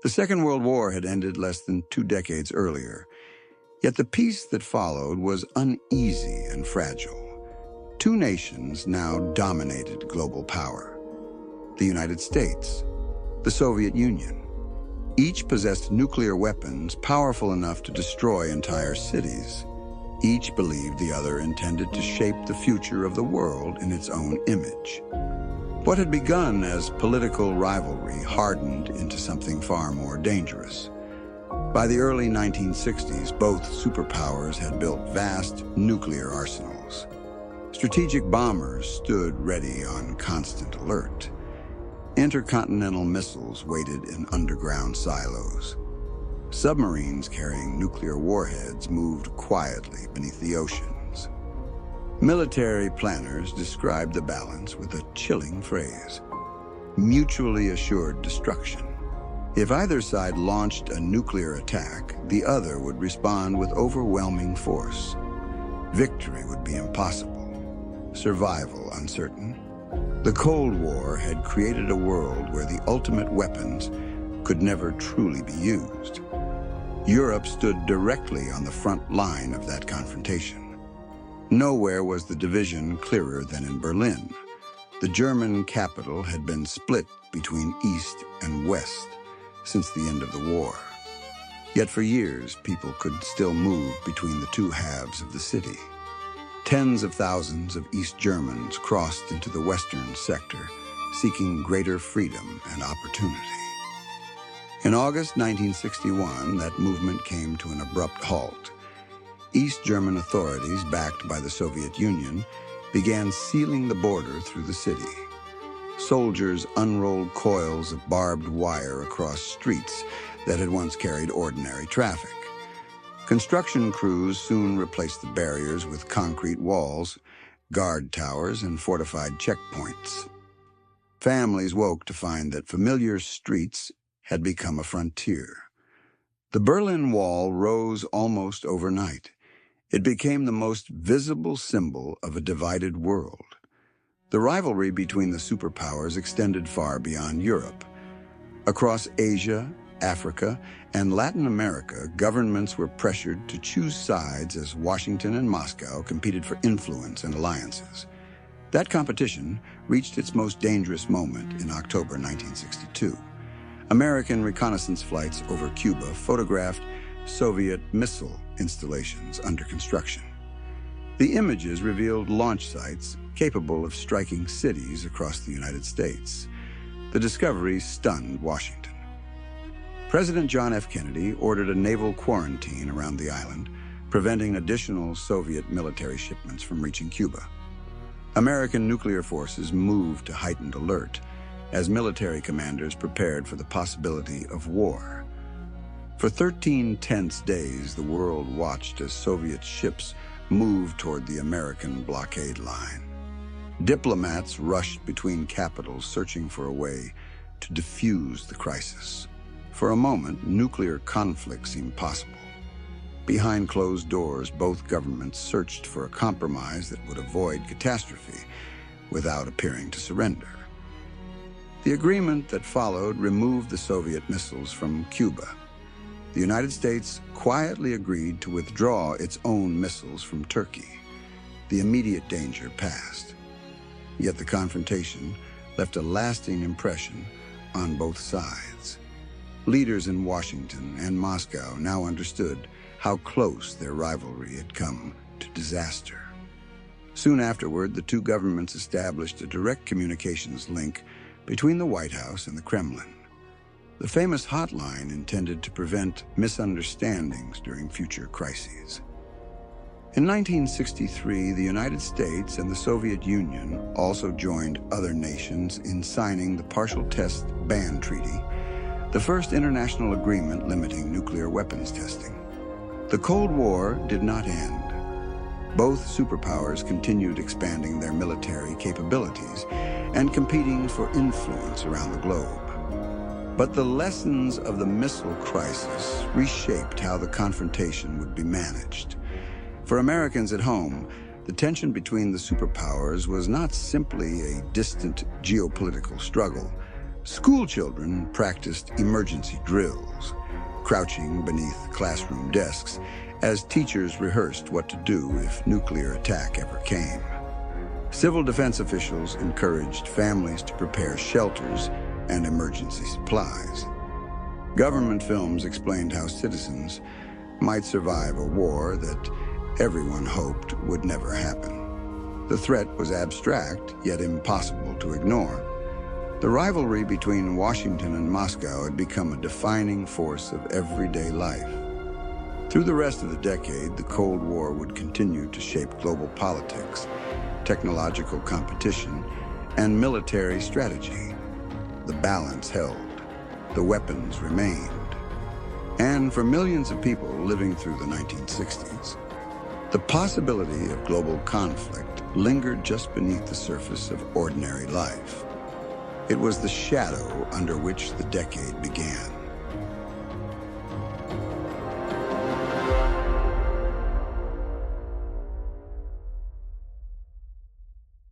The Second World War had ended less than 2 decades earlier, yet the peace that followed was uneasy and fragile. Two nations now dominated global power: the United States, the Soviet Union. Each possessed nuclear weapons powerful enough to destroy entire cities. Each believed the other intended to shape the future of the world in its own image. What had begun as political rivalry hardened into something far more dangerous. By the early 1960s, both superpowers had built vast nuclear arsenals. Strategic bombers stood ready on constant alert. Intercontinental missiles waited in underground silos. Submarines carrying nuclear warheads moved quietly beneath the oceans. Military planners described the balance with a chilling phrase: mutually assured destruction. If either side launched a nuclear attack, the other would respond with overwhelming force. Victory would be impossible, survival uncertain. The Cold War had created a world where the ultimate weapons could never truly be used. Europe stood directly on the front line of that confrontation. Nowhere was the division clearer than in Berlin. The German capital had been split between East and West since the end of the war. Yet for years, people could still move between the two halves of the city. Tens of thousands of East Germans crossed into the Western sector, seeking greater freedom and opportunity. In August 1961, that movement came to an abrupt halt. East German authorities, backed by the Soviet Union, began sealing the border through the city. Soldiers unrolled coils of barbed wire across streets that had once carried ordinary traffic. Construction crews soon replaced the barriers with concrete walls, guard towers, and fortified checkpoints. Families woke to find that familiar streets had become a frontier. The Berlin Wall rose almost overnight. It became the most visible symbol of a divided world. The rivalry between the superpowers extended far beyond Europe. Across Asia, Africa, and Latin America, governments were pressured to choose sides as Washington and Moscow competed for influence and alliances. That competition reached its most dangerous moment in October 1962. American reconnaissance flights over Cuba photographed Soviet missile installations under construction. The images revealed launch sites capable of striking cities across the United States. The discovery stunned Washington. President John F. Kennedy ordered a naval quarantine around the island, preventing additional Soviet military shipments from reaching Cuba. American nuclear forces moved to heightened alert as military commanders prepared for the possibility of war. For 13 tense days, the world watched as Soviet ships moved toward the American blockade line. Diplomats rushed between capitals searching for a way to defuse the crisis. For a moment, nuclear conflict seemed possible. Behind closed doors, both governments searched for a compromise that would avoid catastrophe without appearing to surrender. The agreement that followed removed the Soviet missiles from Cuba. The United States quietly agreed to withdraw its own missiles from Turkey. The immediate danger passed. Yet the confrontation left a lasting impression on both sides. Leaders in Washington and Moscow now understood how close their rivalry had come to disaster. Soon afterward, the two governments established a direct communications link between the White House and the Kremlin. The famous hotline intended to prevent misunderstandings during future crises. In 1963, the United States and the Soviet Union also joined other nations in signing the Partial Test Ban Treaty, the first international agreement limiting nuclear weapons testing. The Cold War did not end. Both superpowers continued expanding their military capabilities and competing for influence around the globe. But the lessons of the missile crisis reshaped how the confrontation would be managed. For Americans at home, the tension between the superpowers was not simply a distant geopolitical struggle, School children practiced emergency drills, crouching beneath classroom desks as teachers rehearsed what to do if nuclear attack ever came. Civil defense officials encouraged families to prepare shelters and emergency supplies. Government films explained how citizens might survive a war that everyone hoped would never happen. The threat was abstract, yet impossible to ignore. The rivalry between Washington and Moscow had become a defining force of everyday life. Through the rest of the decade, the Cold War would continue to shape global politics, technological competition, and military strategy. The balance held. The weapons remained. And for millions of people living through the 1960s, the possibility of global conflict lingered just beneath the surface of ordinary life. It was the shadow under which the decade began.